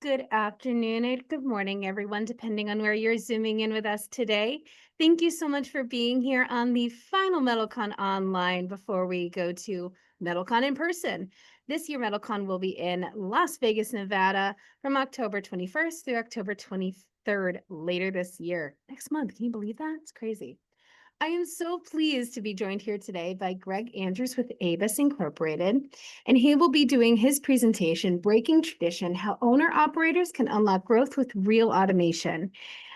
Good afternoon or good morning, everyone, depending on where you're zooming in with us today. Thank you so much for being here on the final METALCON online before we go to METALCON in person. This year, METALCON will be in Las Vegas, Nevada from October 21st through October 23rd later this year. Next month. Can you believe that? It's crazy. I am so pleased to be joined here today by Greg Andrews with ABIS Incorporated, and he will be doing his presentation, Breaking Tradition, How Owner-Operators Can Unlock Growth with Real Automation.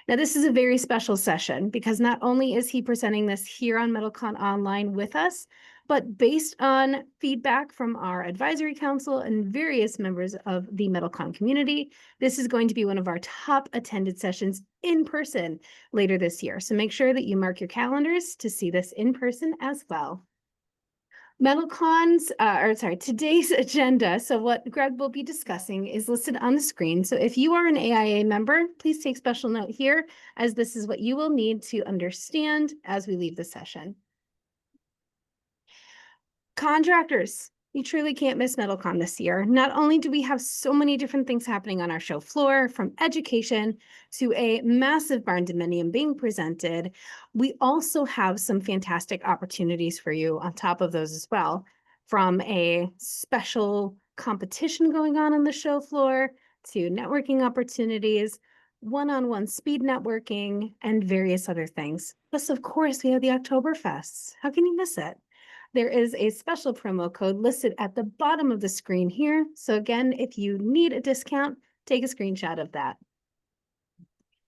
Now, this is a very special session because not only is he presenting this here on METALCON Online with us, but based on feedback from our advisory council and various members of the METALCON community, this is going to be one of our top attended sessions in person later this year. So make sure that you mark your calendars to see this in person as well. Today's agenda. So what Greg will be discussing is listed on the screen. So if you are an AIA member, please take special note here, as this is what you will need to understand as we leave the session. Contractors, you truly can't miss METALCON this year. Not only do we have so many different things happening on our show floor, from education to a massive barn dominium being presented, we also have some fantastic opportunities for you on top of those as well, from a special competition going on the show floor to networking opportunities, one-on-one speed networking, and various other things. Plus, of course, we have the Oktoberfests. How can you miss it? There is a special promo code listed at the bottom of the screen here. So again, if you need a discount, take a screenshot of that.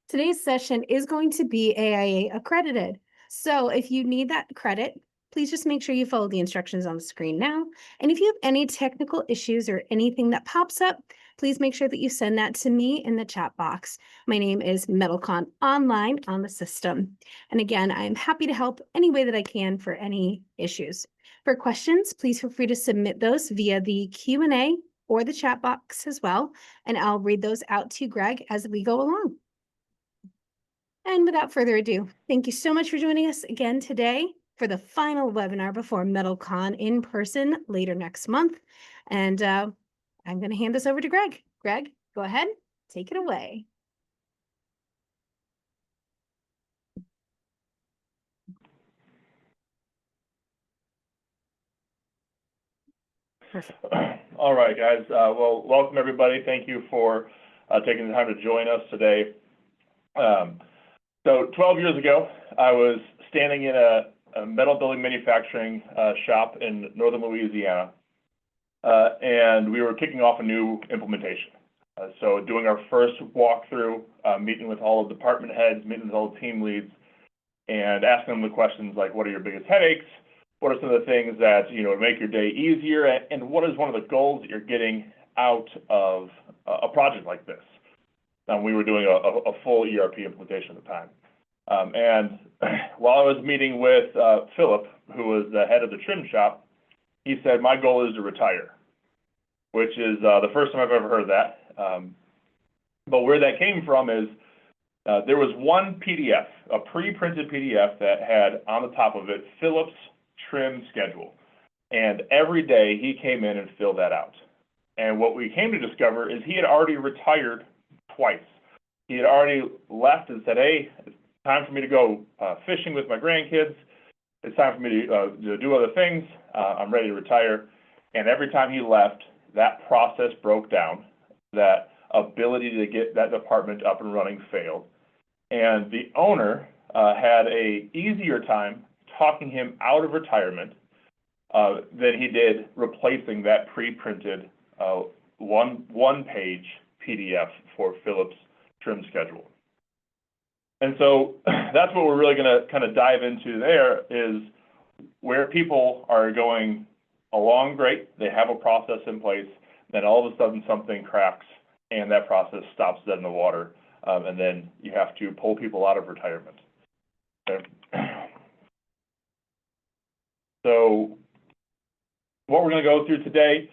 Today's session is going to be AIA accredited. So if you need that credit, please just make sure you follow the instructions on the screen now. And if you have any technical issues or anything that pops up, please make sure that you send that to me in the chat box. My name is METALCON Online on the system. And again, I am happy to help any way that I can for any issues. For questions, please feel free to submit those via the Q&A or the chat box as well, and I'll read those out to Greg as we go along. And without further ado, thank you so much for joining us again today for the final webinar before METALCON in person later next month. And I'm going to hand this over to Greg. Greg, go ahead, take it away. Perfect. All right, guys. Well, welcome everybody. Thank you for taking the time to join us today. So 12 years ago, I was standing in a metal building manufacturing shop in northern Louisiana, and we were kicking off a new implementation. So doing our first walkthrough, meeting with all of the department heads, meeting with all the team leads, and asking them the questions like, what are your biggest headaches? What are some of the things that make your day easier, and what is one of the goals that you're getting out of a project like this? We were doing a full ERP implementation at the time, and while I was meeting with Philip, who was the head of the trim shop, he said, "My goal is to retire," which is the first time I've ever heard that. But where that came from is there was one PDF, a pre-printed PDF that had on the top of it Philip's trim schedule, and every day he came in and filled that out. And what we came to discover is he had already retired twice. He had already left and said, "Hey, it's time for me to go fishing with my grandkids. It's time for me to do other things. I'm ready to retire." And every time he left, that process broke down. That ability to get that department up and running failed. And the owner had a easier time talking him out of retirement than he did replacing that pre-printed one-page PDF for Philip's trim schedule. And so that's what we're really going to kind of dive into there, is where people are going along great, they have a process in place, then all of a sudden something cracks and that process stops dead in the water, and then you have to pull people out of retirement. Okay. So what we're going to go through today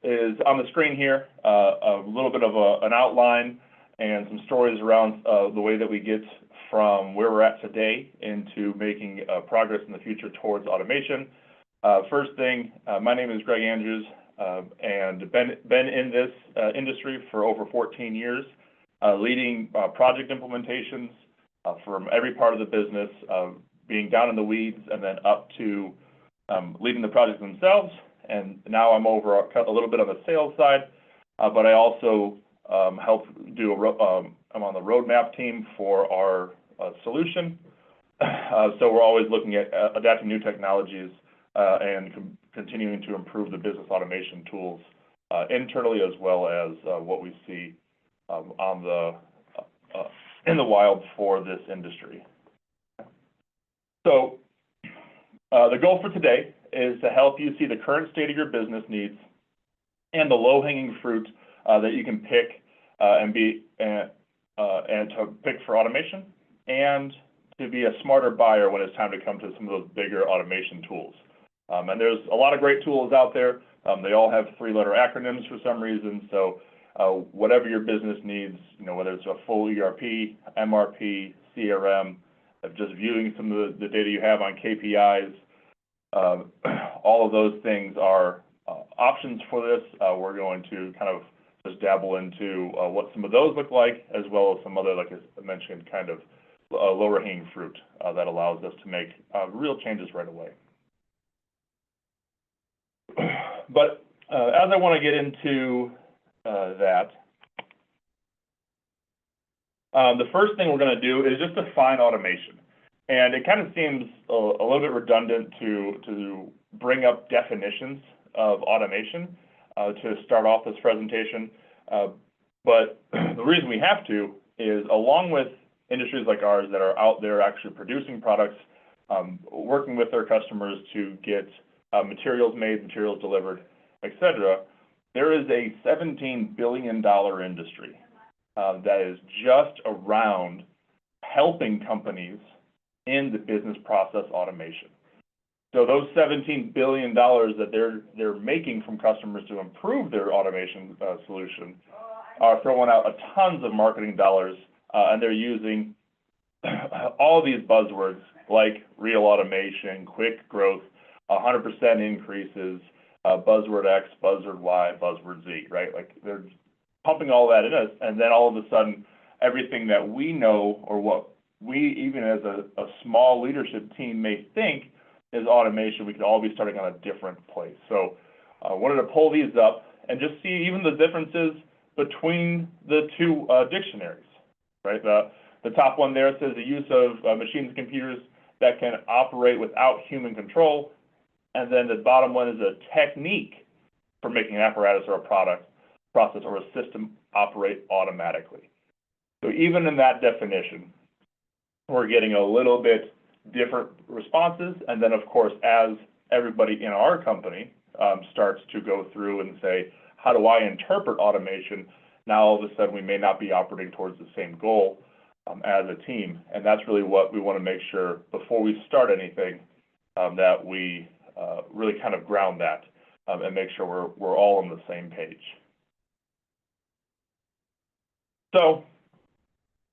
is on the screen here, a little bit of an outline and some stories around the way that we get from where we're at today into making progress in the future towards automation. First thing, my name is Greg Andrews. and been in this industry for over 14 years, leading project implementations from every part of the business, being down in the weeds and then up to leading the projects themselves. And now I'm over a little bit on the sales side, but I also help do I'm on the roadmap team for our solution. So we're always looking at adapting new technologies and continuing to improve the business automation tools internally, as well as what we see in the wild for this industry. So the goal for today is to help you see the current state of your business needs and the low-hanging fruit that you can pick and to pick for automation, and to be a smarter buyer when it's time to come to some of those bigger automation tools. And there's a lot of great tools out there. They all have three-letter acronyms for some reason. So whatever your business needs, whether it's a full ERP, MRP, CRM, just viewing some of the data you have on KPIs, all of those things are options for this. We're going to kind of just dabble into what some of those look like, as well as some other, like I mentioned, kind of lower hanging fruit that allows us to make real changes right away. But as I want to get into that, the first thing we're going to do is just define automation. And it kind of seems a little bit redundant to bring up definitions of automation to start off this presentation. But the reason we have to is, along with industries like ours that are out there actually producing products, working with their customers to get materials made, materials delivered, etc., there is a $17 billion industry that is just around helping companies in the business process automation. So those $17 billion that they're making from customers to improve their automation solution are throwing out tons of marketing dollars, and they're using all these buzzwords like real automation, quick growth, 100% increases, buzzword X, buzzword Y, buzzword Z, right? Like, they're pumping all that in us, and then all of a sudden, everything that we know, or what we, even as a small leadership team, may think is automation, we could all be starting on a different place. So I wanted to pull these up and just see even the differences between the two dictionaries, right? The top one there says the use of machines and computers that can operate without human control. And then the bottom one is a technique for making an apparatus or a product, process, or a system operate automatically. So even in that definition, we're getting a little bit different responses. And then, of course, as everybody in our company starts to go through and say, how do I interpret automation? Now, all of a sudden, we may not be operating towards the same goal as a team. And that's really what we want to make sure before we start anything, that we really kind of ground that and make sure we're all on the same page. So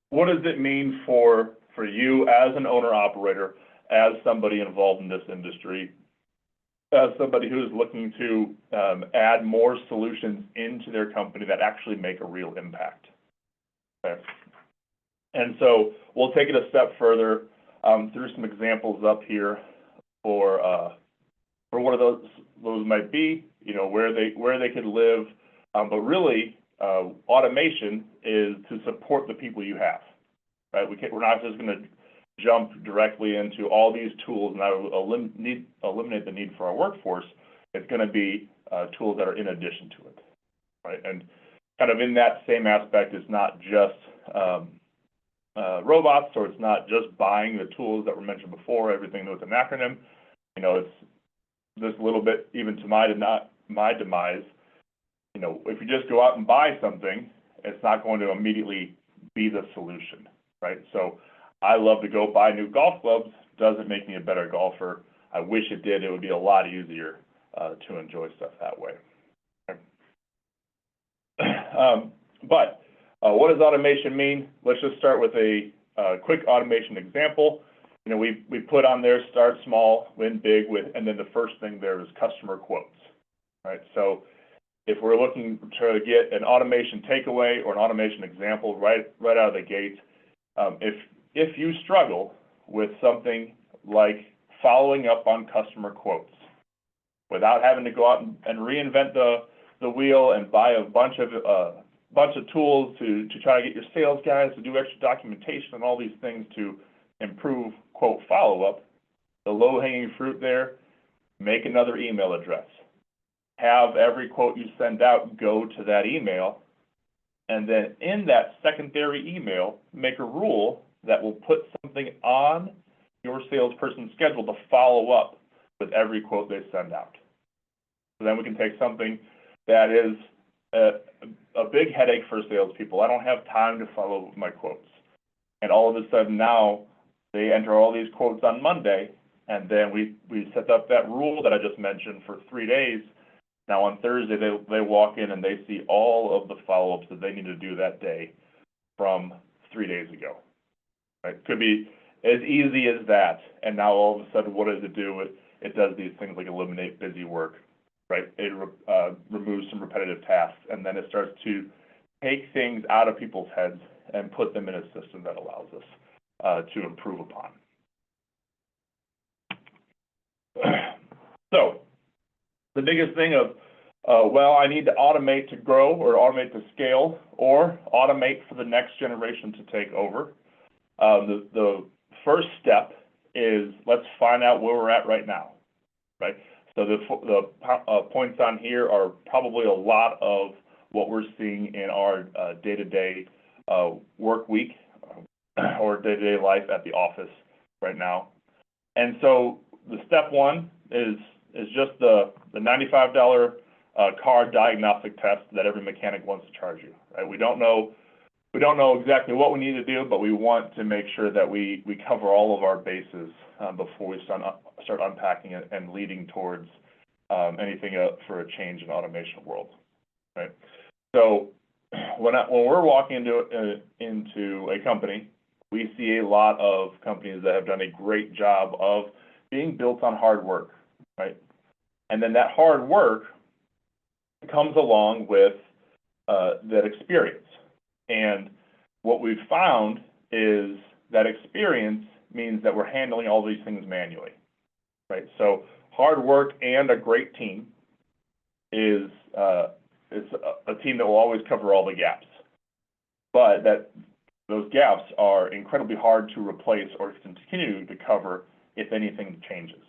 what does it mean for you as an owner-operator, as somebody involved in this industry, as somebody who is looking to add more solutions into their company that actually make a real impact? Okay. And so we'll take it a step further through some examples up here for what of those might be, where they could live, but really automation is to support the people you have, right? We're not just going to jump directly into all these tools and that will eliminate the need for our workforce. It's going to be tools that are in addition to it, right? And kind of in that same aspect, it's not just robots, or it's not just buying the tools that were mentioned before, everything with an acronym. It's this little bit, even to my demise, if you just go out and buy something, it's not going to immediately be the solution, right? So I love to go buy new golf clubs. Doesn't make me a better golfer. I wish it did. It would be a lot easier to enjoy stuff that way. Okay. But what does automation mean? Let's just start with a quick automation example. We put on there, start small, win big with, and then the first thing there is customer quotes, right? So if we're looking to get an automation takeaway or an automation example right out of the gate, if you struggle with something like following up on customer quotes without having to go out and reinvent the wheel and buy a bunch of tools to try to get your sales guys to do extra documentation and all these things to improve quote follow-up, the low-hanging fruit there, make another email address. Have every quote you send out go to that email, and then in that secondary email, make a rule that will put something on your salesperson's schedule to follow up with every quote they send out. So then we can take something that is a big headache for salespeople. I don't have time to follow up with my quotes. And all of a sudden now they enter all these quotes on Monday, and then we set up that rule that I just mentioned for 3 days. Now on Thursday, they walk in and they see all of the follow-ups that they need to do that day from 3 days ago. Right? Could be as easy as that. And now all of a sudden, what does it do? It does these things like eliminate busy work, right? It removes some repetitive tasks, and then it starts to take things out of people's heads and put them in a system that allows us to improve upon. So the biggest thing of, well, I need to automate to grow or automate to scale or automate for the next generation to take over. The first step is let's find out where we're at right now, right? So the points on here are probably a lot of what we're seeing in our day-to-day work week or day-to-day life at the office right now. And so the step one is just the $95 car diagnostic test that every mechanic wants to charge you, right? We don't know exactly what we need to do, but we want to make sure that we cover all of our bases before we start unpacking it and leading towards anything for a change in automation world, right? So when we're walking into a company, we see a lot of companies that have done a great job of being built on hard work, right? And then that hard work comes along with that experience. And what we've found is that experience means that we're handling all these things manually, right? So hard work and a great team is a team that will always cover all the gaps. But those gaps are incredibly hard to replace or continue to cover if anything changes,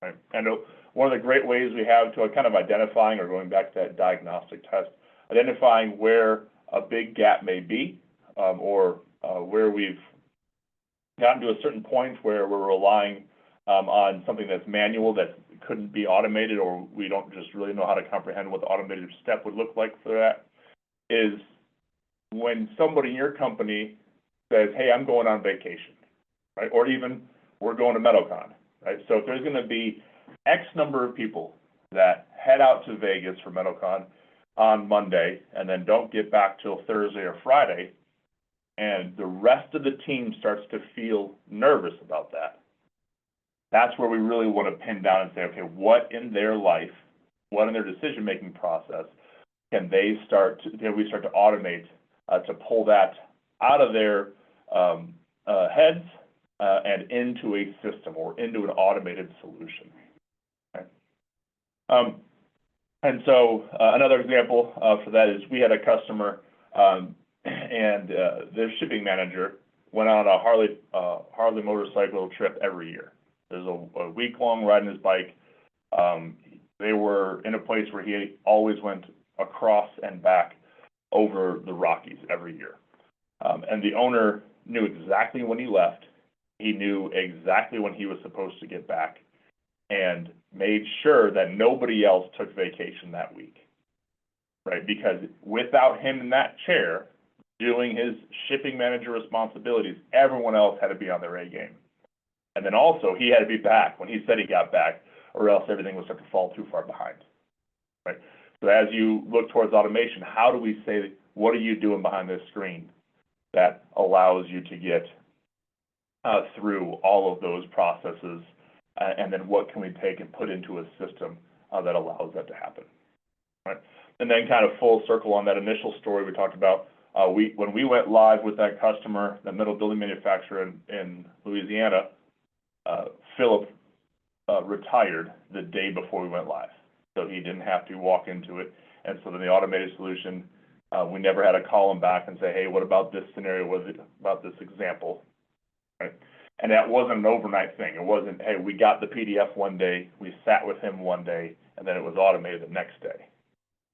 right? And one of the great ways we have to kind of identifying, or going back to that diagnostic test, identifying where a big gap may be, or where we've gotten to a certain point where we're relying on something that's manual that couldn't be automated, or we don't just really know how to comprehend what the automated step would look like for that, is when somebody in your company says, hey, I'm going on vacation, right? Or even we're going to METALCON, right? So if there's going to be X number of people that head out to Vegas for METALCON on Monday and then don't get back till Thursday or Friday, and the rest of the team starts to feel nervous about that, that's where we really want to pin down and say, okay, what in their life, what in their decision-making process can we start to automate to pull that out of their heads and into a system or into an automated solution. Okay. And so another example for that is we had a customer and their shipping manager went on a Harley motorcycle trip every year. There's a week-long ride on his bike. They were in a place where he always went across and back over the Rockies every year. And the owner knew exactly when he left. He knew exactly when he was supposed to get back, and made sure that nobody else took vacation that week, right? Because without him in that chair doing his shipping manager responsibilities, everyone else had to be on their A game. And then also he had to be back when he said he got back, or else everything would start to fall too far behind, right? So as you look towards automation, how do we say, what are you doing behind this screen that allows you to get through all of those processes? And then what can we take and put into a system that allows that to happen, right? And then kind of full circle on that initial story we talked about, when we went live with that customer, that metal building manufacturer in Louisiana, Philip retired the day before we went live. So he didn't have to walk into it. And so then the automated solution, we never had to call him back and say, hey, what about this scenario? What about this example? Right? And that wasn't an overnight thing. It wasn't, hey, we got the PDF one day, we sat with him one day, and then it was automated the next day.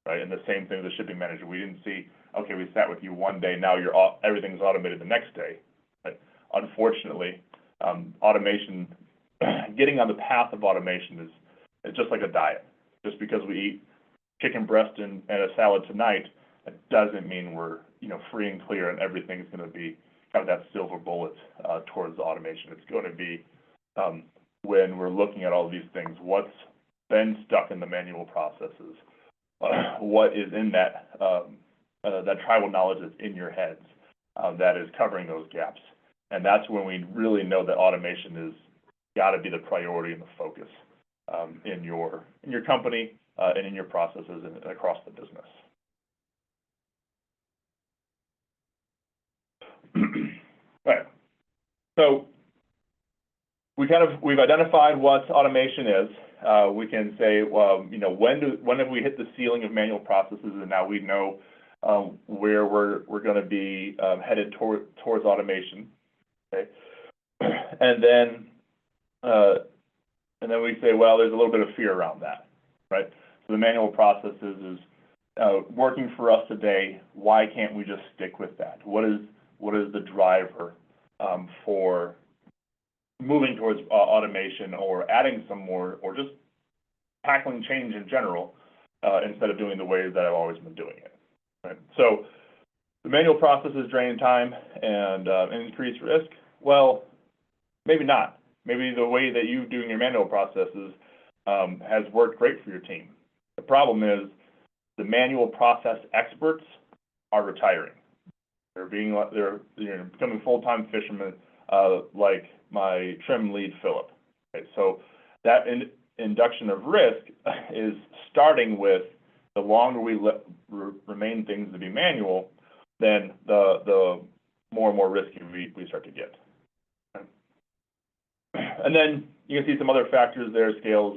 Right? And the same thing with the shipping manager. We didn't see, okay, we sat with you one day, now everything's automated the next day. Right? Unfortunately, automation, getting on the path of automation is just like a diet. Just because we eat chicken breast and a salad tonight, that doesn't mean we're free and clear and everything's going to be kind of that silver bullet towards automation. It's going to be when we're looking at all these things, what's been stuck in the manual processes, what is in that tribal knowledge that's in your heads that is covering those gaps. And that's when we really know that automation is got to be the priority and the focus in your company and in your processes and across the business. Right. So we've identified what automation is. We can say, well, when have we hit the ceiling of manual processes, and now we know where we're going to be headed towards automation. Okay, and then we say, well, there's a little bit of fear around that, right? So the manual processes is working for us today. Why can't we just stick with that? What is the driver for moving towards automation or adding some more, or just tackling change in general instead of doing the way that I've always been doing it, right? So the manual processes drain time and increase risk. Well, maybe not. Maybe the way that you're doing your manual processes has worked great for your team. The problem is the manual process experts are retiring. They're becoming full-time fishermen, like my trim lead, Philip. Okay, so that induction of risk is starting with the longer we remain things to be manual, then the more and more risky we start to get. Okay. And then you can see some other factors there. Scaling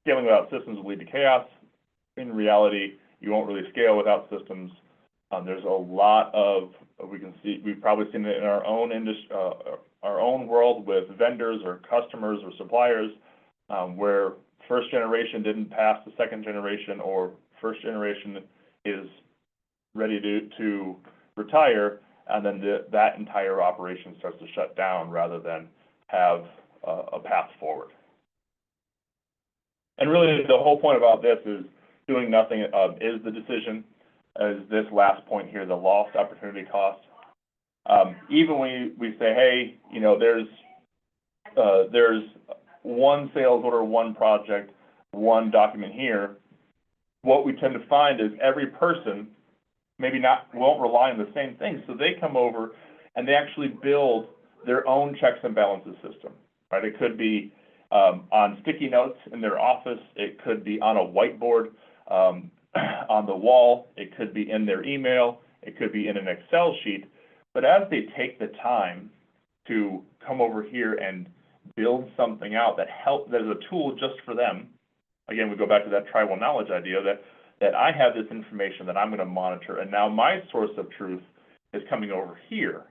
without systems will lead to chaos. In reality, you won't really scale without systems. There's a lot of, we've probably seen it in our own industry, our own world with vendors or customers or suppliers, where first generation didn't pass the second generation, or first generation is ready to retire, and then that entire operation starts to shut down rather than have a path forward. And really, the whole point about this is doing nothing is the decision. As this last point here, the lost opportunity cost. Even when we say, hey, there's one sales order, one project, one document here, what we tend to find is every person won't rely on the same thing. So they come over and they actually build their own checks and balances system, right? It could be on sticky notes in their office. It could be on a whiteboard on the wall. It could be in their email. It could be in an Excel sheet. But as they take the time to come over here and build something out that is a tool just for them, again, we go back to that tribal knowledge idea that I have this information that I'm going to monitor, and now my source of truth is coming over here.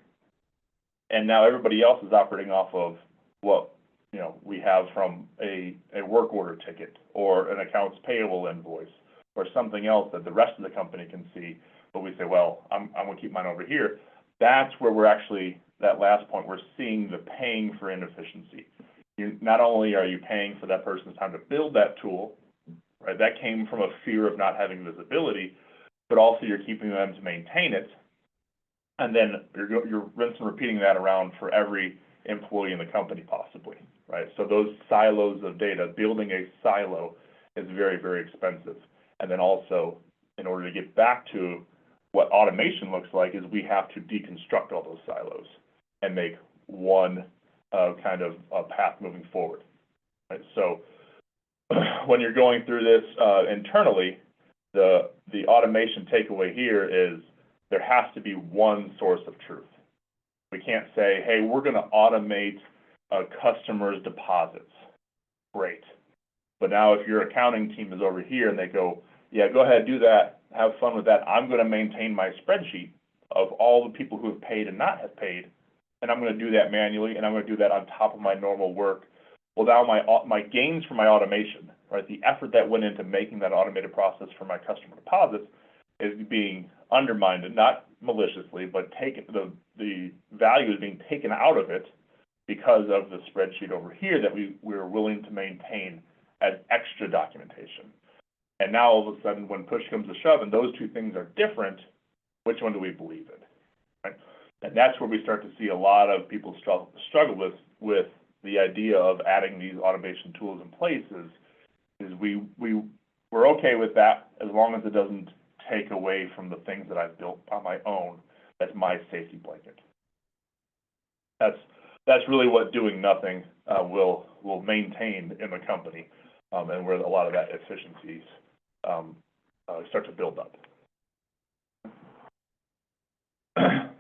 And now everybody else is operating off of what we have from a work order ticket or an accounts payable invoice or something else that the rest of the company can see, but we say, well, I'm going to keep mine over here. That's where we're actually, that last point, we're seeing the paying for inefficiency. Not only are you paying for that person's time to build that tool, right? That came from a fear of not having visibility, but also you're keeping them to maintain it. And then you're rinsing and repeating that around for every employee in the company possibly, right? So those silos of data, building a silo is very, very expensive. And then also, in order to get back to what automation looks like, is we have to deconstruct all those silos and make one kind of path moving forward. Right? So when you're going through this internally, the automation takeaway here is there has to be one source of truth. We can't say, hey, we're going to automate a customer's deposits. Great. But now if your accounting team is over here and they go, yeah, go ahead, do that, have fun with that. I'm going to maintain my spreadsheet of all the people who have paid and not have paid, and I'm going to do that manually, and I'm going to do that on top of my normal work. Well, now my gains for my automation, right, the effort that went into making that automated process for my customer deposits is being undermined, and not maliciously, but the value is being taken out of it because of the spreadsheet over here that we're willing to maintain as extra documentation. And now all of a sudden, when push comes to shove and those two things are different, which one do we believe in? Right? And that's where we start to see a lot of people struggle with the idea of adding these automation tools in place is we're okay with that as long as it doesn't take away from the things that I've built on my own. That's my safety blanket. That's really what doing nothing will maintain in the company, and where a lot of that efficiencies start to build up.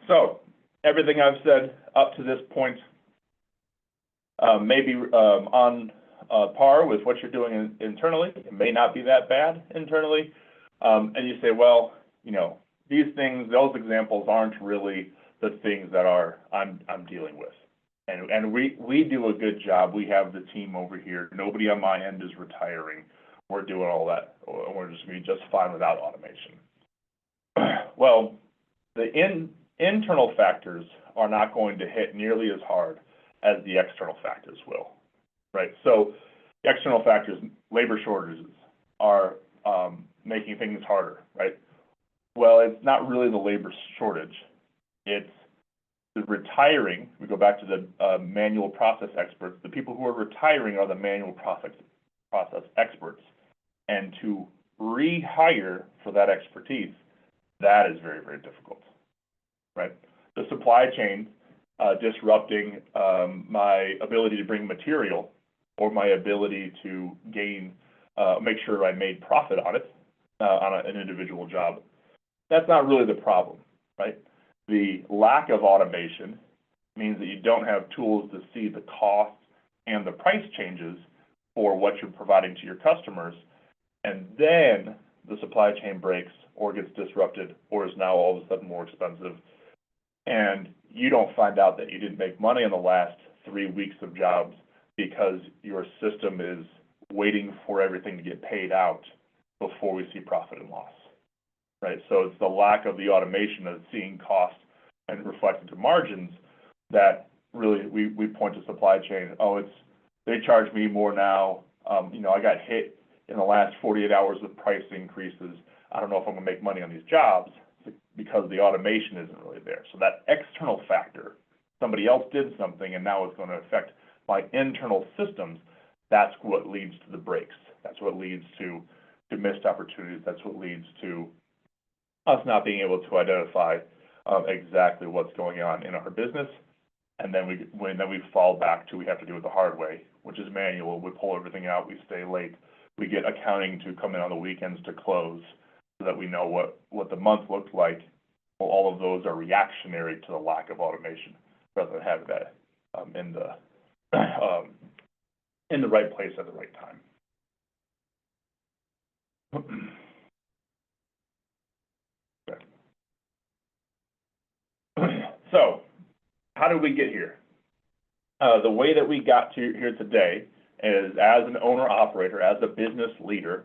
So everything I've said up to this point may be on par with what you're doing internally. It may not be that bad internally. And you say, well, you know, these things, those examples aren't really the things that I'm dealing with. And we do a good job. We have the team over here. Nobody on my end is retiring. We're doing all that. We're just going to be just fine without automation. Well, the internal factors are not going to hit nearly as hard as the external factors will, right? So the external factors, labor shortages, are making things harder, right? Well, it's not really the labor shortage. It's the retiring. We go back to the manual process experts. The people who are retiring are the manual process experts. And to rehire for that expertise, that is very, very difficult, right? The supply chain disrupting my ability to bring material or my ability to make sure I made profit on it on an individual job. That's not really the problem, right? The lack of automation means that you don't have tools to see the cost and the price changes for what you're providing to your customers. And then the supply chain breaks or gets disrupted or is now all of a sudden more expensive. And you don't find out that you didn't make money in the last 3 weeks of jobs because your system is waiting for everything to get paid out before we see profit and loss, right? So it's the lack of the automation of seeing costs and reflected to margins that really we point to supply chain. Oh, they charge me more now. You know, I got hit in the last 48 hours with price increases. I don't know if I'm gonna make money on these jobs because the automation isn't really there. So that external factor, somebody else did something and now it's gonna affect my internal systems, that's what leads to the breaks. That's what leads to missed opportunities. That's what leads to us not being able to identify exactly what's going on in our business. And then we fall back to we have to do it the hard way, which is manual. We pull everything out, we stay late. We get accounting to come in on the weekends to close so that we know what the month looked like. Well, all of those are reactionary to the lack of automation rather than having that in the right place at the right time. Okay. So, how did we get here? The way that we got to here today is as an owner-operator, as a business leader,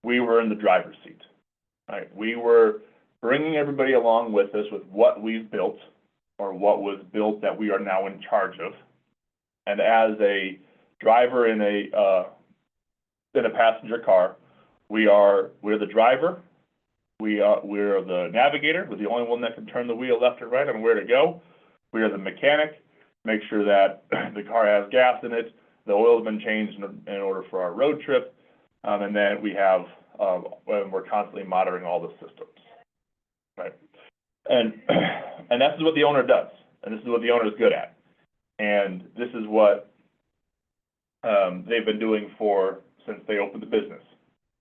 we were in the driver's seat, right? We were bringing everybody along with us with what we've built or what was built that we are now in charge of. And as a driver in a passenger car, we're the driver, we're the navigator, we're the only one that can turn the wheel left or right on where to go. We are the mechanic, make sure that the car has gas in it, the oil has been changed in order for our road trip, and then we're constantly monitoring all the systems, right? And this is what the owner does, and this is what the owner is good at, and this is what they've been doing since they opened the business,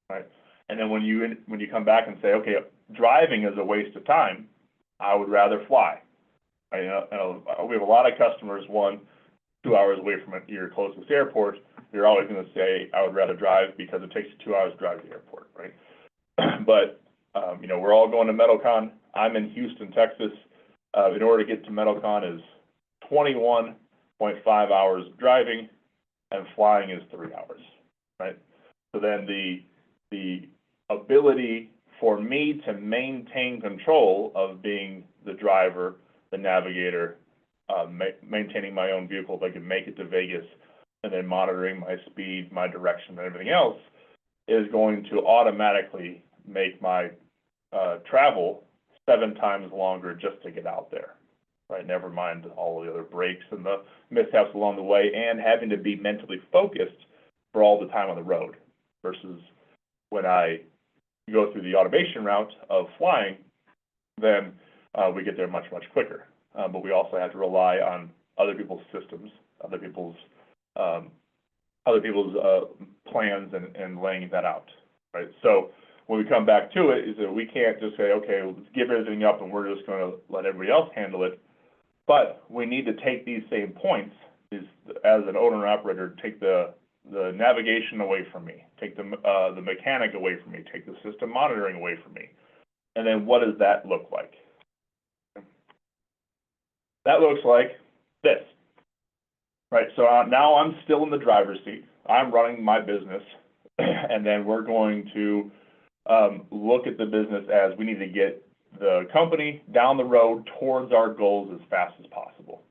right? And then when you come back and say, okay, driving is a waste of time, I would rather fly. We have a lot of customers, 1-2 hours away from your closest airport. You're always going to say, I would rather drive because it takes you 2 hours to drive to the airport, right? But, we're all going to METALCON. I'm in Houston, Texas. In order to get to METALCON is 21.5 hours driving, and flying is 3 hours, right? So then the ability for me to maintain control of being the driver, the navigator, maintaining my own vehicle, if I can make it to Vegas, and then monitoring my speed, my direction, and everything else, is going to automatically make my travel 7 times longer just to get out there, right? Never mind all the other breaks and the mishaps along the way, and having to be mentally focused for all the time on the road, versus when I go through the automation route of flying, then we get there much, much quicker. But we also have to rely on other people's systems, other people's plans and laying that out, right? So when we come back to it, is that we can't just say, okay, let's give everything up and we're just going to let everybody else handle it. But we need to take these same points, as an owner operator, take the navigation away from me, take the mechanic away from me, take the system monitoring away from me. And then what does that look like? That looks like this, right? So now I'm still in the driver's seat. I'm running my business, and then we're going to look at the business as we need to get the company down the road towards our goals as fast as possible.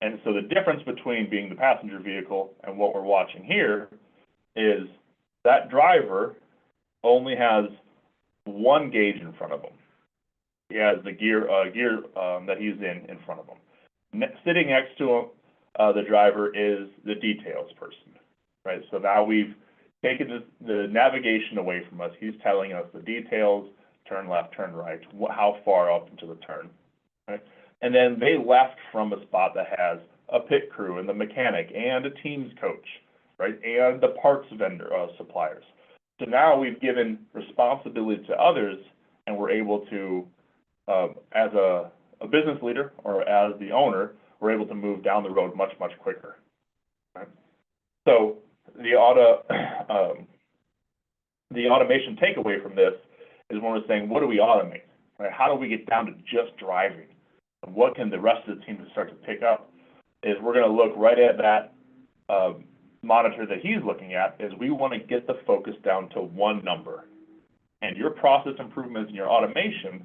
And so the difference between being the passenger vehicle and what we're watching here is that driver only has one gauge in front of him. He has the gear that he's in front of him. Sitting next to him, the driver is the details person, right? So now we've taken the navigation away from us. He's telling us the details, turn left, turn right, how far up into the turn, right? And then they left from a spot that has a pit crew and the mechanic and a teams coach, right? And the parts vendor suppliers. So now we've given responsibility to others, and we're able to, as a business leader or as the owner, we're able to move down the road much, much quicker, right? So the automation takeaway from this is when we're saying, what do we automate, right? How do we get down to just driving? And what can the rest of the team start to pick up? Is we're going to look right at that monitor that he's looking at, is we want to get the focus down to one number. And your process improvements and your automation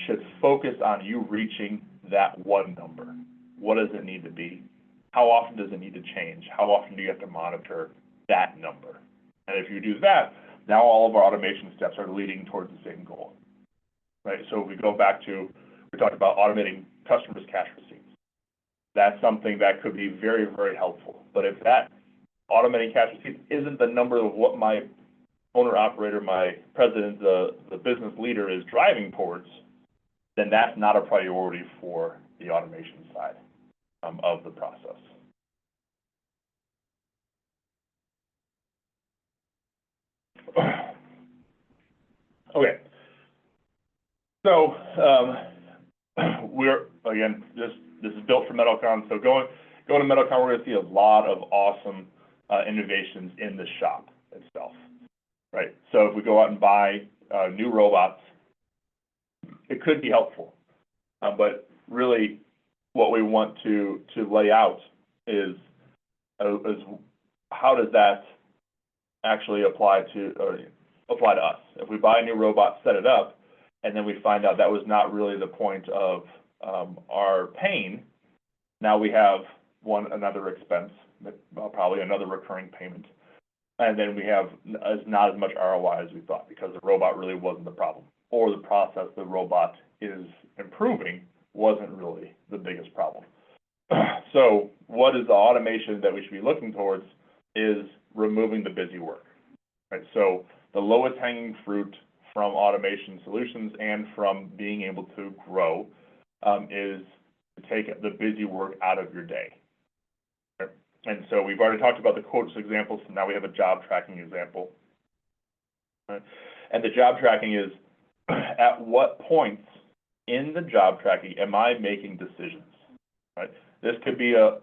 should focus on you reaching that one number. What does it need to be? How often does it need to change? How often do you have to monitor that number? And if you do that, now all of our automation steps are leading towards the same goal, right? So if we go back to, we talked about automating customers' cash receipts. That's something that could be very, very helpful. But if that automating cash receipts isn't the number of what my owner-operator, my president, the business leader is driving towards, then that's not a priority for the automation side of the process. Okay. So we're, again, this is built for METALCON. So going to METALCON, we're going to see a lot of awesome innovations in the shop itself, right? So if we go out and buy new robots, it could be helpful, but really what we want to lay out is how does that actually apply to us? If we buy a new robot, set it up, and then we find out that was not really the point of our pain, now we have another expense, probably another recurring payment, and then we have not as much ROI as we thought, because the robot really wasn't the problem, or the process the robot is improving wasn't really the biggest problem. So what is the automation that we should be looking towards is removing the busy work, right? So the lowest hanging fruit from automation solutions and from being able to grow is to take the busy work out of your day. And so we've already talked about the quotes examples, so now we have a job tracking example. right? And the job tracking is at what points in the job tracking am I making decisions, right? This could be a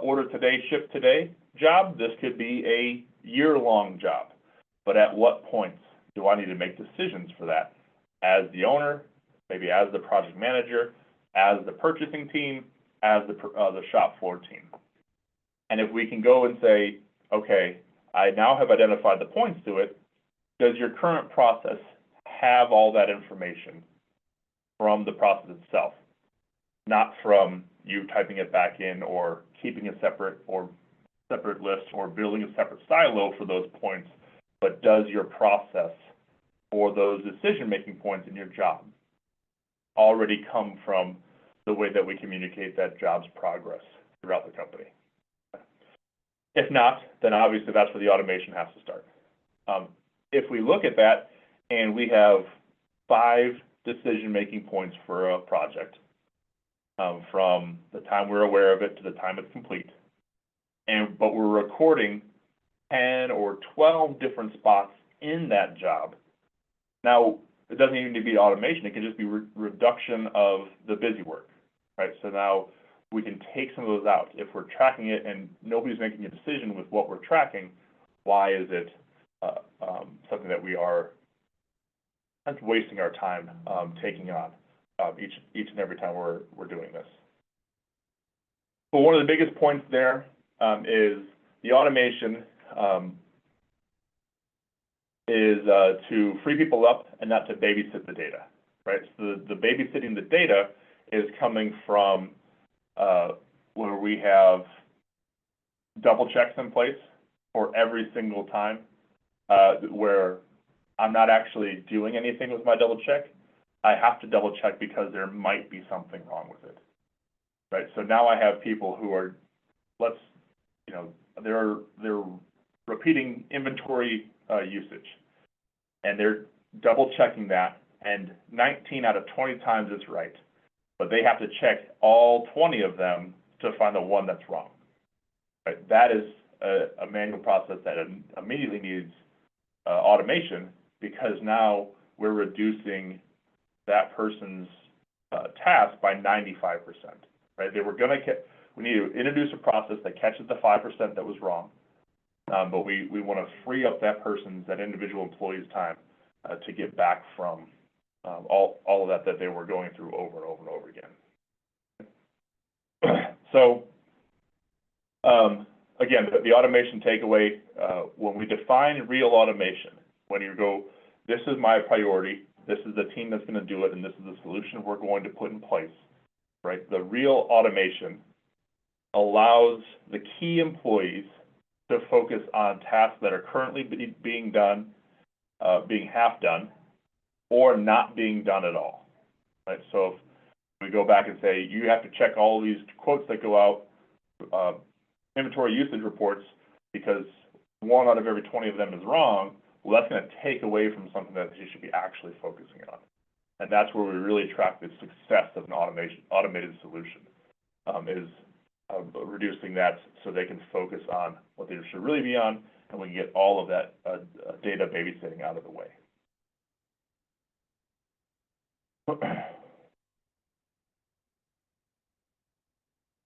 order today, ship today job. This could be a year-long job. But at what points do I need to make decisions for that as the owner, maybe as the project manager, as the purchasing team, as the shop floor team? And if we can go and say, okay, I now have identified the points to it, does your current process have all that information from the process itself, not from you typing it back in or keeping a separate list or building a separate silo for those points, but does your process for those decision-making points in your job already come from the way that we communicate that job's progress throughout the company? If not, then obviously that's where the automation has to start. If we look at that and we have 5 decision-making points for a project, from the time we're aware of it to the time it's complete, but we're recording 10 or 12 different spots in that job. Now, it doesn't even need to be automation. It can just be reduction of the busy work, right? So now we can take some of those out. If we're tracking it and nobody's making a decision with what we're tracking, why is it something that we are wasting our time taking on each and every time we're doing this? But one of the biggest points there is the automation is to free people up and not to babysit the data, right? So the babysitting the data is coming from where we have double checks in place for every single time where I'm not actually doing anything with my double check. I have to double check because there might be something wrong with it, right? So now I have people who are, they're repeating inventory usage, and they're double checking that, and 19 out of 20 times it's right, but they have to check all 20 of them to find the one that's wrong, right? That is a manual process that immediately needs automation, because now we're reducing that person's task by 95%, right? We need to introduce a process that catches the 5% that was wrong, but we want to free up that individual employee's time to get back from all of that they were going through over and over and over again. So again, the automation takeaway, when we define real automation, when you go, this is my priority, this is the team that's going to do it, and this is the solution we're going to put in place, right? The real automation allows the key employees to focus on tasks that are currently being done, being half done, or not being done at all, right? So if we go back and say, you have to check all these quotes that go out, inventory usage reports, because 1 out of every 20 of them is wrong, well, that's going to take away from something that you should be actually focusing on. And that's where we really track the success of an automated solution, is reducing that so they can focus on what they should really be on, and we can get all of that data babysitting out of the way.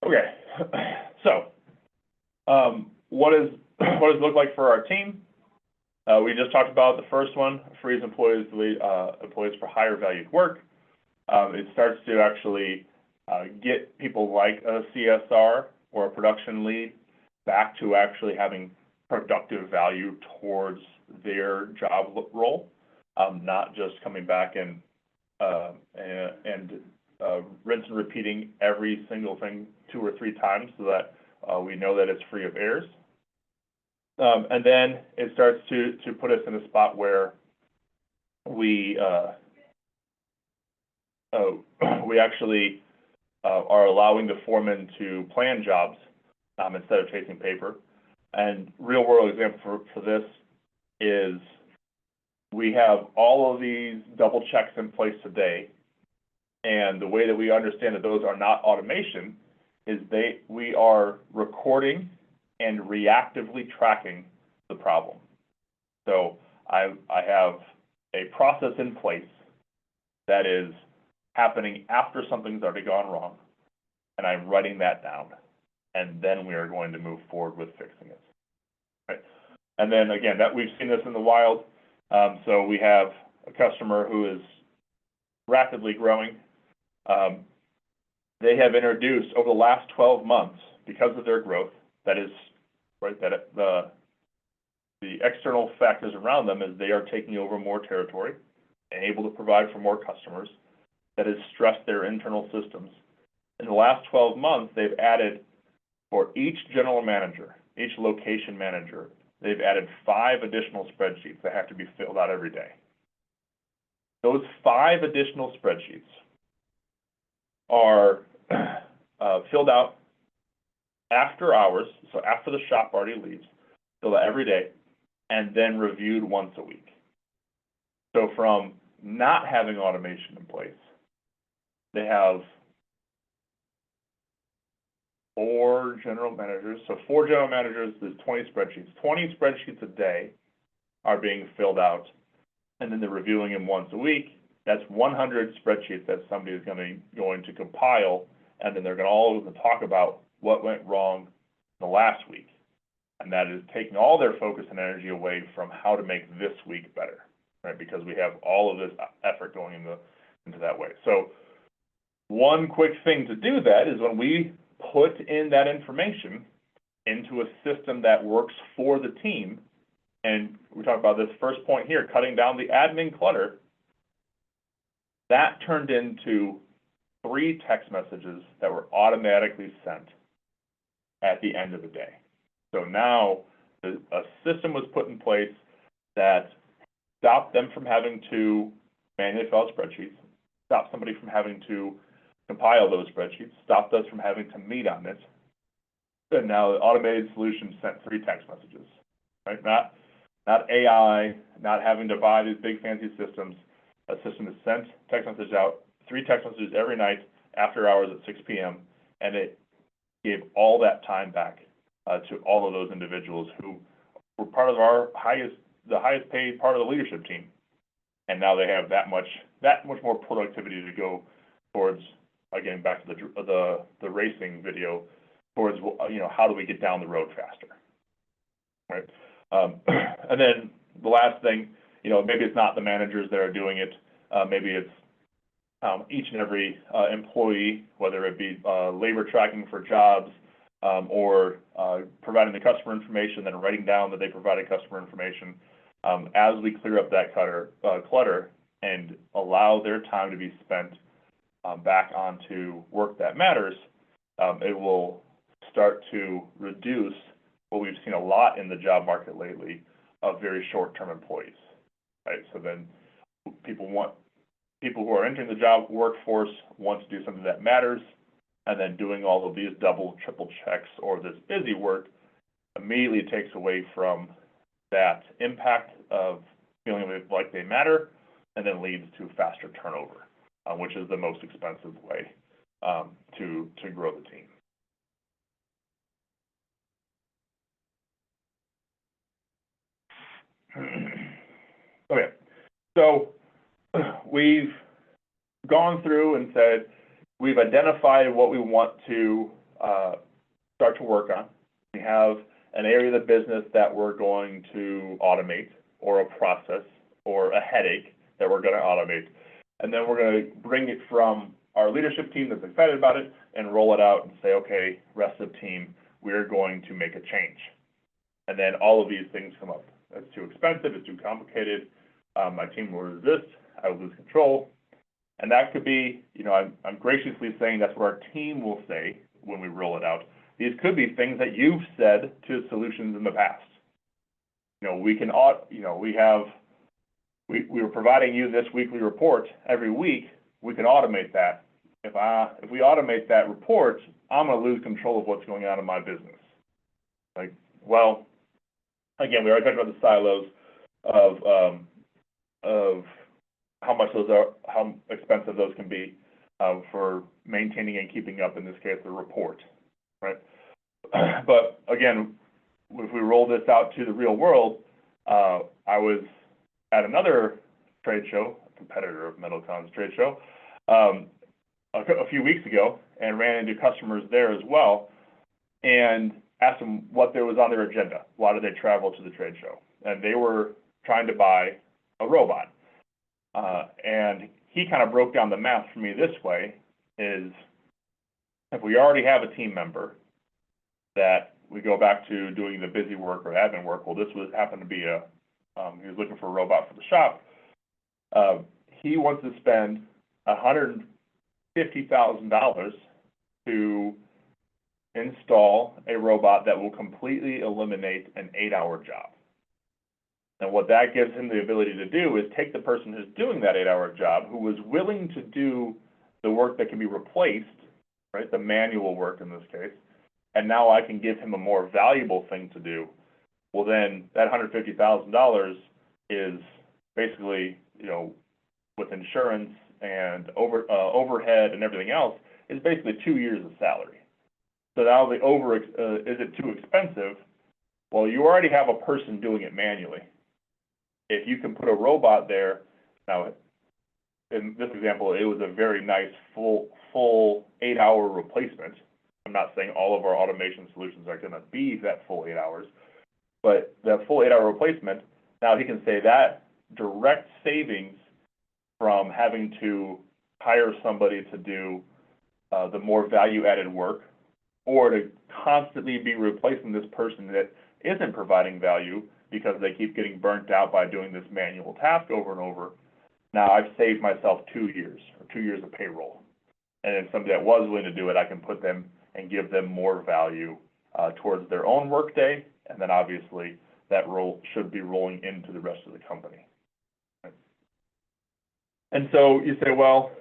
Okay, so what does it look like for our team? We just talked about the first one, frees employees for higher valued work. It starts to actually get people like a CSR or a production lead back to actually having productive value towards their job role, not just coming back and rinse and repeating every single thing 2 or 3 times so that we know that it's free of errors. And then it starts to put us in a spot where we actually are allowing the foreman to plan jobs instead of chasing paper. And real world example for this is we have all of these double checks in place today, and the way that we understand that those are not automation is we are recording and reactively tracking the problem. So I have a process in place that is happening after something's already gone wrong, and I'm writing that down, and then we are going to move forward with fixing it. Right? And then again, that we've seen this in the wild. So we have a customer who is rapidly growing. They have introduced over the last 12 months, because of their growth, that is, right, that the external factors around them is they are taking over more territory and able to provide for more customers. That has stressed their internal systems. In the last 12 months, they've added, for each general manager, each location manager, they've added 5 additional spreadsheets that have to be filled out every day. Those 5 additional spreadsheets are filled out after hours, so after the shop already leaves, filled out every day, and then reviewed once a week. So from not having automation in place, they have 4 general managers. So 4 general managers, there's 20 spreadsheets. 20 spreadsheets a day are being filled out, and then they're reviewing them once a week. That's 100 spreadsheets that somebody is going to compile, and then they're going to all talk about what went wrong the last week. And that is taking all their focus and energy away from how to make this week better, right? Because we have all of this effort going into that way. So one quick thing to do that is when we put in that information into a system that works for the team, and we talked about this first point here, cutting down the admin clutter, that turned into 3 text messages that were automatically sent at the end of the day. So now a system was put in place that stopped them from having to manually fill out spreadsheets, stopped somebody from having to compile those spreadsheets, stopped us from having to meet on it. And now the automated solution sent 3 text messages, right? Not AI, not having to buy these big fancy systems. A system is sent text messages out, 3 text messages every night after hours at 6 p.m. And it gave all that time back to all of those individuals who were part of the highest paid part of the leadership team. And now they have that much more productivity to go towards, again, back to the racing video, towards, how do we get down the road faster, right? And then the last thing, maybe it's not the managers that are doing it. Maybe it's each and every employee, whether it be labor tracking for jobs or providing the customer information, then writing down that they provided customer information. As we clear up that clutter and allow their time to be spent back onto work that matters, it will start to reduce what we've seen a lot in the job market lately of very short-term employees, right? So then people who are entering the job workforce want to do something that matters, and then doing all of these double, triple checks or this busy work immediately takes away from that impact of feeling like they matter, and then leads to faster turnover, which is the most expensive way to grow the team. Okay, so we've gone through and said we've identified what we want to start to work on. We have an area of the business that we're going to automate, or a process, or a headache that we're going to automate. And then we're going to bring it from our leadership team that's excited about it and roll it out and say, okay, rest of the team, we're going to make a change. And then all of these things come up. It's too expensive, it's too complicated, my team will resist, I will lose control. And that could be, I'm graciously saying that's what our team will say when we roll it out. These could be things that you've said to solutions in the past. We can, we were providing you this weekly report every week. We can automate that. If we automate that report, I'm going to lose control of what's going on in my business. Like, well, again, we already talked about the silos of how expensive those can be for maintaining and keeping up, in this case, the report, right? But again, if we roll this out to the real world, I was at another trade show, a competitor of METALCON's trade show, a few weeks ago, and ran into customers there as well, and asked them what there was on their agenda. Why did they travel to the trade show? And they were trying to buy a robot. And he kind of broke down the math for me this way, is if we already have a team member that we go back to doing the busy work or admin work, well, this happened to be he was looking for a robot for the shop. He wants to spend $150,000 to install a robot that will completely eliminate an 8-hour job. And what that gives him the ability to do is take the person who's doing that 8-hour job, who was willing to do the work that can be replaced, right, the manual work in this case, and now I can give him a more valuable thing to do. Well, then that $150,000 is basically, with insurance and overhead and everything else, is basically 2 years of salary. So now is it too expensive? Well, you already have a person doing it manually. If you can put a robot there, now in this example, it was a very nice full 8-hour replacement. I'm not saying all of our automation solutions are going to be that full 8 hours, but that full 8-hour replacement, now he can say that direct savings from having to hire somebody to do the more value-added work, or to constantly be replacing this person that isn't providing value because they keep getting burnt out by doing this manual task over and over. Now I've saved myself 2 years, or 2 years of payroll. And then somebody that was willing to do it, I can put them and give them more value towards their own workday, and then obviously that role should be rolling into the rest of the company. And so you say, well,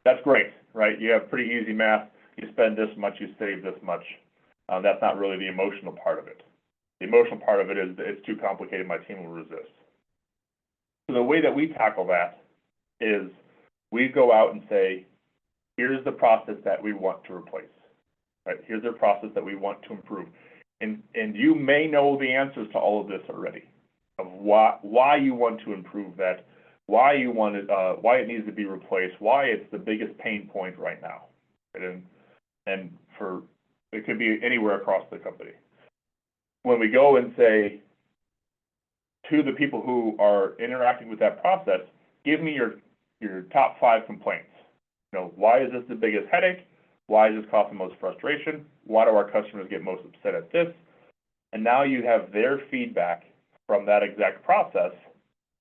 that's great, right? You have pretty easy math. You spend this much, you save this much. That's not really the emotional part of it. The emotional part of it is that it's too complicated, my team will resist. So the way that we tackle that is we go out and say, here's the process that we want to replace, right? Here's the process that we want to improve. And you may know the answers to all of this already, of why you want to improve that, why it needs to be replaced, why it's the biggest pain point right now. And it could be anywhere across the company. When we go and say to the people who are interacting with that process, give me your top 5 complaints. Why is this the biggest headache? Why is this causing most frustration? Why do our customers get most upset at this? And now you have their feedback from that exact process.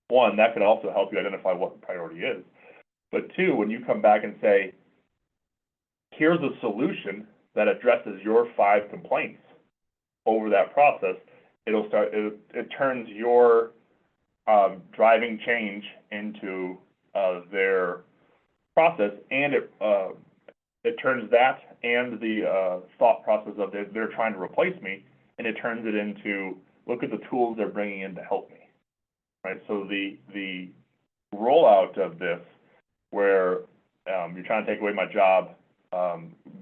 One, that could also help you identify what the priority is. But two, when you come back and say, here's a solution that addresses your 5 complaints over that process, it turns your driving change into their process, and it turns that and the thought process of they're trying to replace me, and it turns it into, look at the tools they're bringing in to help me, right? So the rollout of this, where you're trying to take away my job,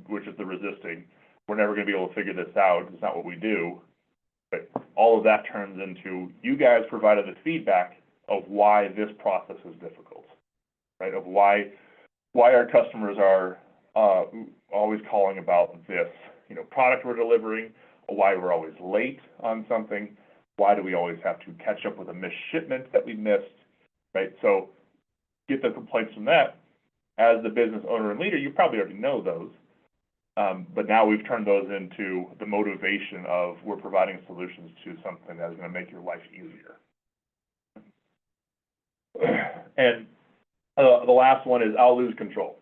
which is the resisting, we're never going to be able to figure this out, it's not what we do, but all of that turns into, you guys provided the feedback of why this process is difficult, right? Of why our customers are always calling about this, product we're delivering, why we're always late on something, why do we always have to catch up with a missed shipment that we missed, right? So get the complaints from that. As the business owner and leader, you probably already know those, but now we've turned those into the motivation of we're providing solutions to something that is going to make your life easier. And the last one is I'll lose control.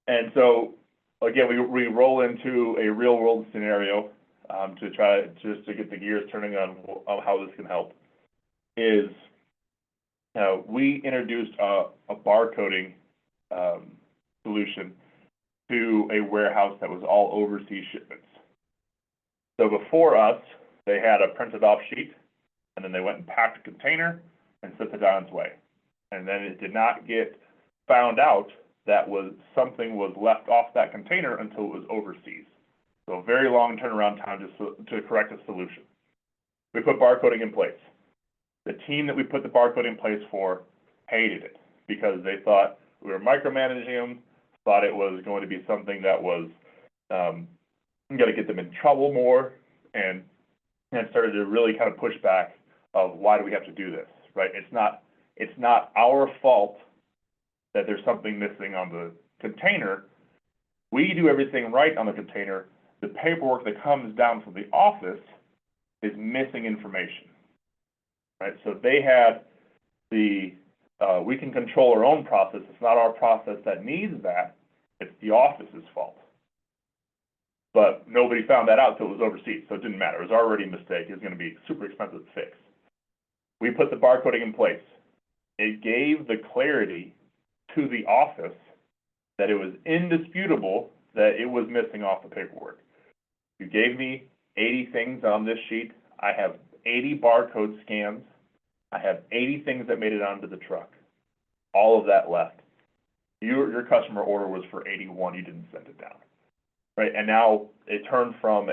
And so, again, we roll into a real world scenario to try just to get the gears turning on how this can help. Is we introduced a barcoding solution to a warehouse that was all overseas shipments. So before us, they had a printed off sheet, and then they went and packed a container and sent it on its way. And then it did not get found out that something was left off that container until it was overseas. So a very long turnaround time to correct a solution. We put barcoding in place. The team that we put the barcode in place for hated it because they thought we were micromanaging them, thought it was going to be something that was going to get them in trouble more, and started to really kind of push back of why do we have to do this, right? It's not our fault that there's something missing on the container. We do everything right on the container. The paperwork that comes down from the office is missing information, right? So they had we can control our own process. It's not our process that needs that. It's the office's fault. But nobody found that out until it was overseas, so it didn't matter. It was already a mistake. It was going to be super expensive to fix. We put the barcoding in place. It gave the clarity to the office that it was indisputable that it was missing off the paperwork. You gave me 80 things on this sheet. I have 80 barcode scans. I have 80 things that made it onto the truck. All of that left. Your customer order was for 81. You didn't send it down, right? And now it turned from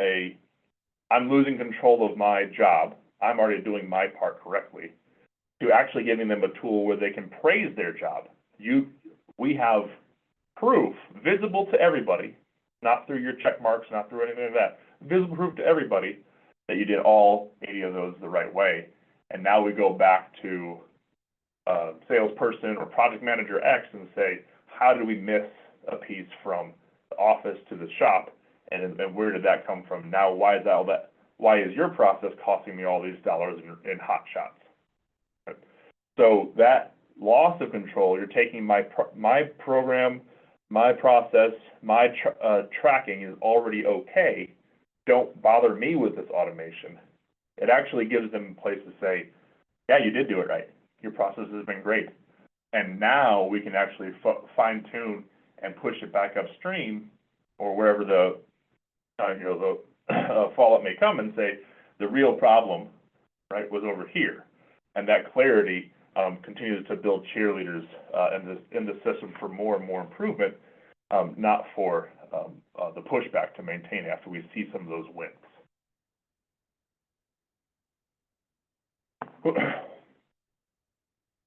I'm losing control of my job, I'm already doing my part correctly, to actually giving them a tool where they can praise their job. We have proof visible to everybody, not through your check marks, not through anything like that, visible proof to everybody that you did all 80 of those the right way. And now we go back to salesperson or project manager X and say, how did we miss a piece from the office to the shop, and where did that come from? Now, why is your process costing me all these dollars in hot shots? Right? So that loss of control, you're taking my program, my process, my tracking is already okay. Don't bother me with this automation. It actually gives them a place to say, yeah, you did do it right. Your process has been great. And now we can actually fine tune and push it back upstream or wherever the fallout may come and say the real problem, right, was over here. And that clarity continues to build cheerleaders in the system for more and more improvement, not for the pushback to maintain after we see some of those wins.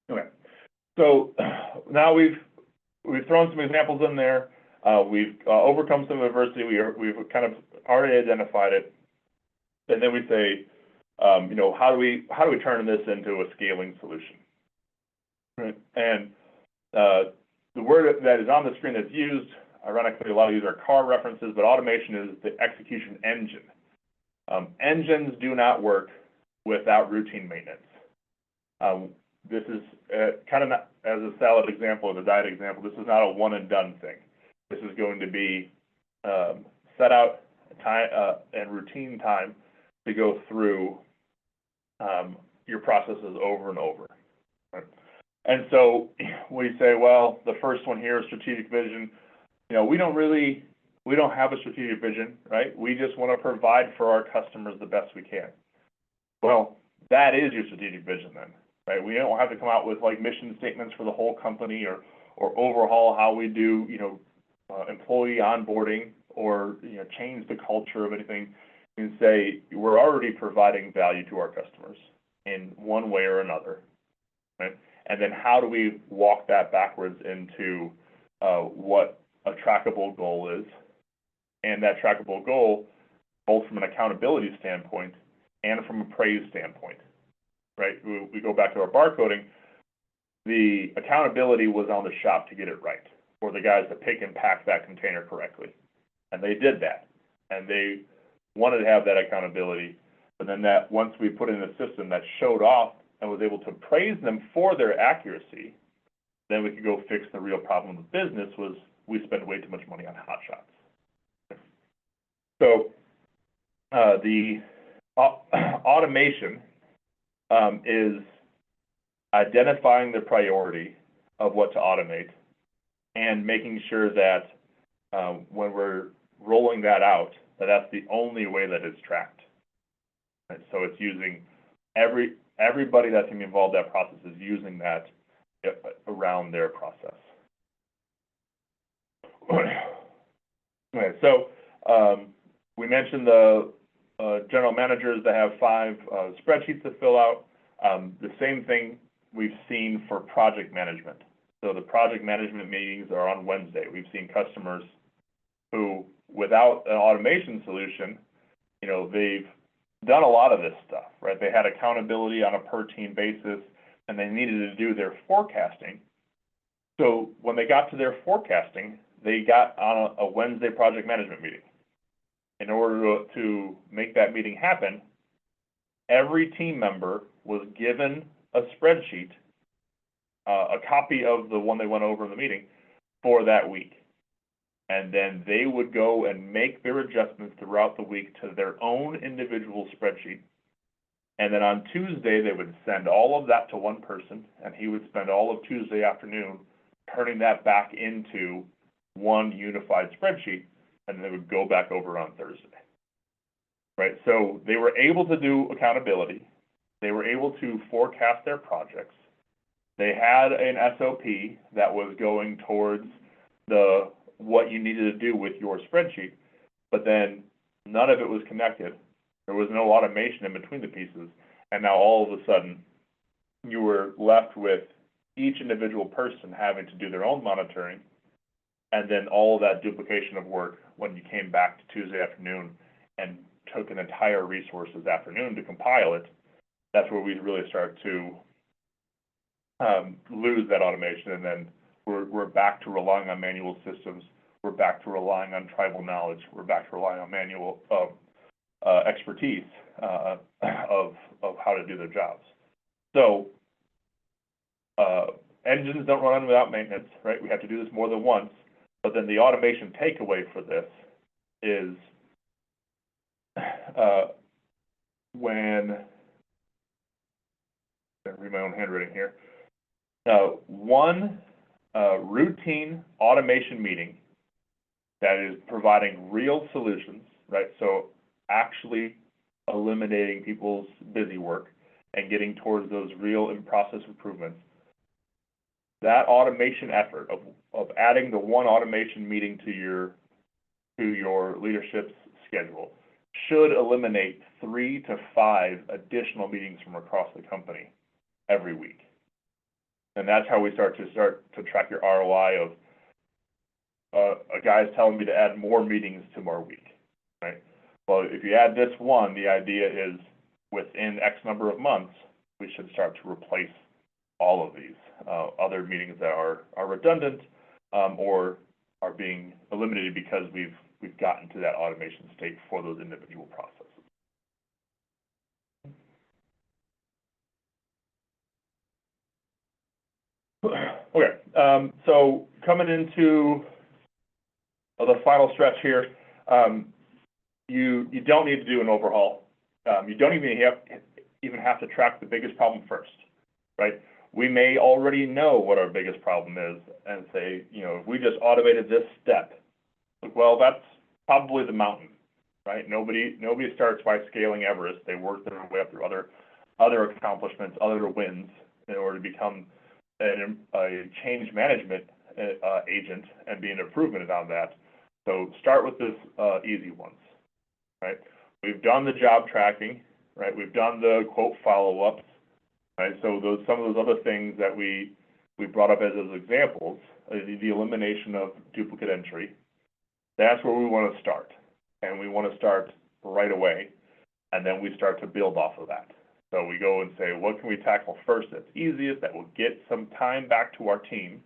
Okay, so now we've thrown some examples in there. We've overcome some adversity. We've kind of already identified it, and then we say, how do we turn this into a scaling solution? Right? And the word that is on the screen that's used, ironically, a lot of these are car references, but automation is the execution engine. Engines do not work without routine maintenance. This is kind of not, as a salad example or the diet example, this is not a one and done thing. This is going to be set out time and routine time to go through your processes over and over. Right? And so we say, well, the first one here is strategic vision. We don't have a strategic vision, right? We just want to provide for our customers the best we can. Well, that is your strategic vision then, right? We don't have to come out with like mission statements for the whole company or overhaul how we do, employee onboarding or, change the culture of anything. And say, we're already providing value to our customers in one way or another, right? And then how do we walk that backwards into what a trackable goal is? And that trackable goal, both from an accountability standpoint and from a praise standpoint, right? We go back to our barcoding. The accountability was on the shop to get it right, for the guys to pick and pack that container correctly. And they did that. And they wanted to have that accountability. But then that once we put in a system that showed off and was able to praise them for their accuracy, then we could go fix the real problem of business was we spend way too much money on hot shots. So the automation is identifying the priority of what to automate and making sure that when we're rolling that out, that's the only way that it's tracked. Right? So it's using everybody that's going to be involved in that process is using that around their process. Okay, so we mentioned the general managers that have 5 spreadsheets to fill out. The same thing we've seen for project management. So the project management meetings are on Wednesday. We've seen customers who, without an automation solution, they've done a lot of this stuff, right? They had accountability on a per team basis, and they needed to do their forecasting. So when they got to their forecasting, they got on a Wednesday project management meeting. In order to make that meeting happen, every team member was given a spreadsheet, a copy of the one they went over in the meeting for that week. And then they would go and make their adjustments throughout the week to their own individual spreadsheet. And then on Tuesday, they would send all of that to one person, and he would spend all of Tuesday afternoon turning that back into one unified spreadsheet, and they would go back over on Thursday, right? So they were able to do accountability. They were able to forecast their projects. They had an SOP that was going towards what you needed to do with your spreadsheet, but then none of it was connected. There was no automation in between the pieces, and now all of a sudden you were left with each individual person having to do their own monitoring, and then all of that duplication of work when you came back to Tuesday afternoon and took an entire resource this afternoon to compile it. That's where we really start to lose that automation, and then we're back to relying on manual systems. We're back to relying on tribal knowledge. We're back to relying on manual expertise of how to do their jobs. So engines don't run without maintenance, right? We have to do this more than once. But then the automation takeaway for this is when I read my own handwriting here. One routine automation meeting that is providing real solutions, right? So actually eliminating people's busy work and getting towards those real in-process improvements. That automation effort of adding the one automation meeting to your leadership's schedule should eliminate 3 to 5 additional meetings from across the company every week. And that's how we start to track your ROI of a guy's telling me to add more meetings to our week, right? Well, if you add this one, the idea is within X number of months, we should start to replace all of these other meetings that are redundant or are being eliminated because we've gotten to that automation state for those individual processes. Okay, so coming into the final stretch here, you don't need to do an overhaul. You don't even have to track the biggest problem first, right? We may already know what our biggest problem is and say, if we just automated this step, well, that's probably the mountain, right? Nobody starts by scaling Everest. They work their way up through other accomplishments, other wins in order to become a change management agent and be an improvement on that. So start with this easy ones, right? We've done the job tracking, right? We've done the quote follow-ups, right? So some of those other things that we brought up as examples, the elimination of duplicate entry, that's where we want to start. And we want to start right away, and then we start to build off of that. So we go and say, what can we tackle first that's easiest, that will get some time back to our team?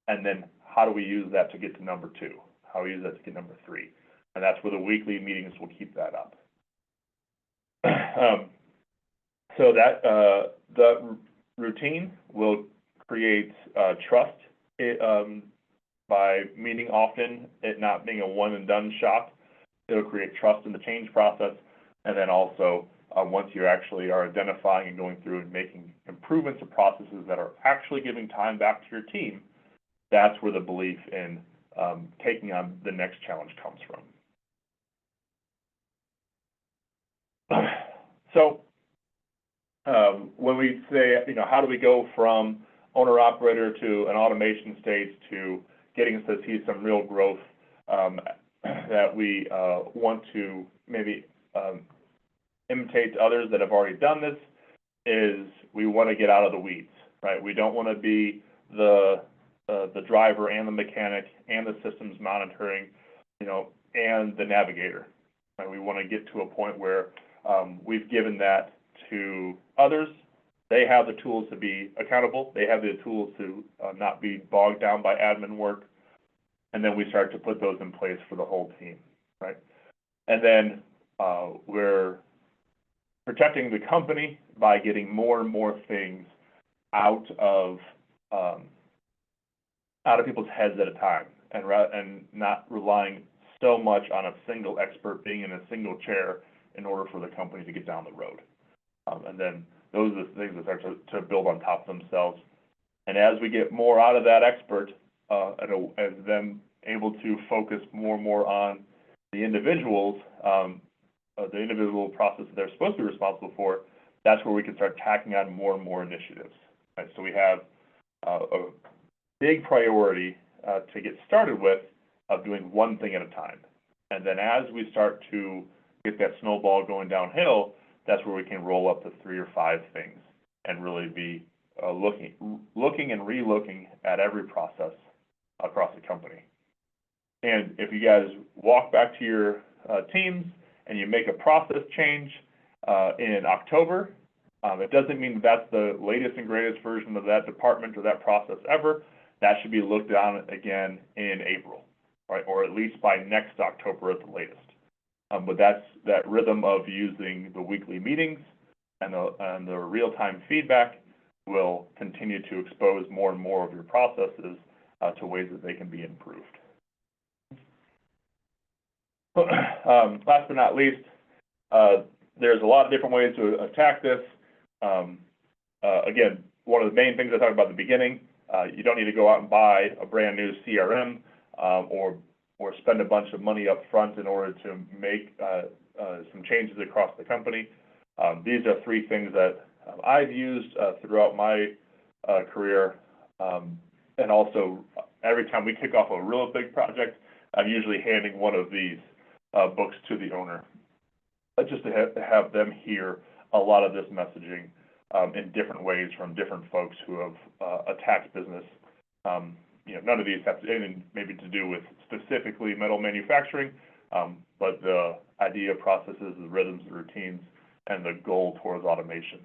And then how do we use that to get to number 2? How do we use that to get number 3? And that's where the weekly meetings will keep that up. So that the routine will create trust by meeting often, it not being a one and done shop. It'll create trust in the change process. And then also, once you actually are identifying and going through and making improvements to processes that are actually giving time back to your team, that's where the belief in taking on the next challenge comes from. So when we say, how do we go from owner-operator to an automation stage to getting us to see some real growth that we want to maybe imitate others that have already done this, is we want to get out of the weeds, right? We don't want to be the driver and the mechanic and the systems monitoring, you know, and the navigator. Right? We want to get to a point where we've given that to others. They have the tools to be accountable. They have the tools to not be bogged down by admin work. And then we start to put those in place for the whole team, right? And then we're protecting the company by getting more and more things out of people's heads at a time, and not relying so much on a single expert being in a single chair in order for the company to get down the road. And then those are the things that start to build on top of themselves. And as we get more out of that expert, and them able to focus more and more on the individuals, the individual process that they're supposed to be responsible for, that's where we can start tacking on more and more initiatives. Right? So we have a big priority to get started with of doing one thing at a time. And then as we start to get that snowball going downhill, that's where we can roll up to 3 or 5 things and really be looking and re-looking at every process across the company. And if you guys walk back to your teams and you make a process change in October, it doesn't mean that's the latest and greatest version of that department or that process ever. That should be looked on again in April, right? Or at least by next October at the latest. But that's that rhythm of using the weekly meetings and the real-time feedback will continue to expose more and more of your processes to ways that they can be improved. Last but not least, there's a lot of different ways to attack this. Again, one of the main things I talked about at the beginning, you don't need to go out and buy a brand new CRM or spend a bunch of money up front in order to make some changes across the company. These are 3 things that I've used throughout my career. And also, every time we kick off a real big project, I'm usually handing one of these books to the owner, just to have them hear a lot of this messaging in different ways from different folks who have attacked business. You know, none of these have anything maybe to do with specifically metal manufacturing, but the idea, processes, the rhythms, the routines, and the goal towards automation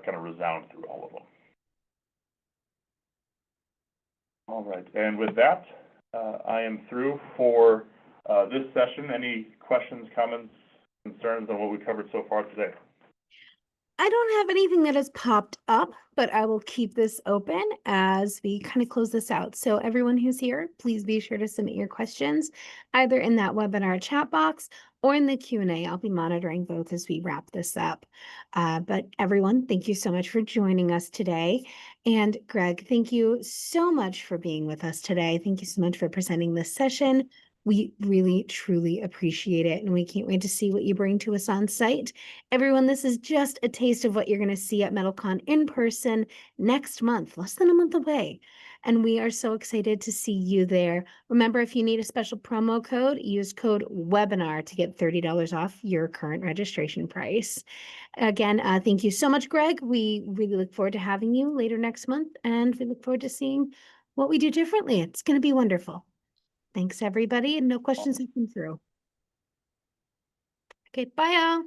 kind of resound through all of them. All right, and with that, I am through for this session. Any questions, comments, concerns on what we covered so far today? I don't have anything that has popped up, but I will keep this open as we kind of close this out. So everyone who's here, please be sure to submit your questions either in that webinar chat box or in the Q&A. I'll be monitoring both as we wrap this up. But everyone, thank you so much for joining us today. And Greg, thank you so much for being with us today. Thank you so much for presenting this session. We really, truly appreciate it, and we can't wait to see what you bring to us on site. Everyone, this is just a taste of what you're going to see at METALCON in person next month, less than a month away. And we are so excited to see you there. Remember, if you need a special promo code, use code WEBINAR to get $30 off your current registration price. Again, thank you so much, Greg. We really look forward to having you later next month, and we look forward to seeing what we do differently. It's going to be wonderful. Thanks, everybody, and no questions have come through. Okay, bye, y'all.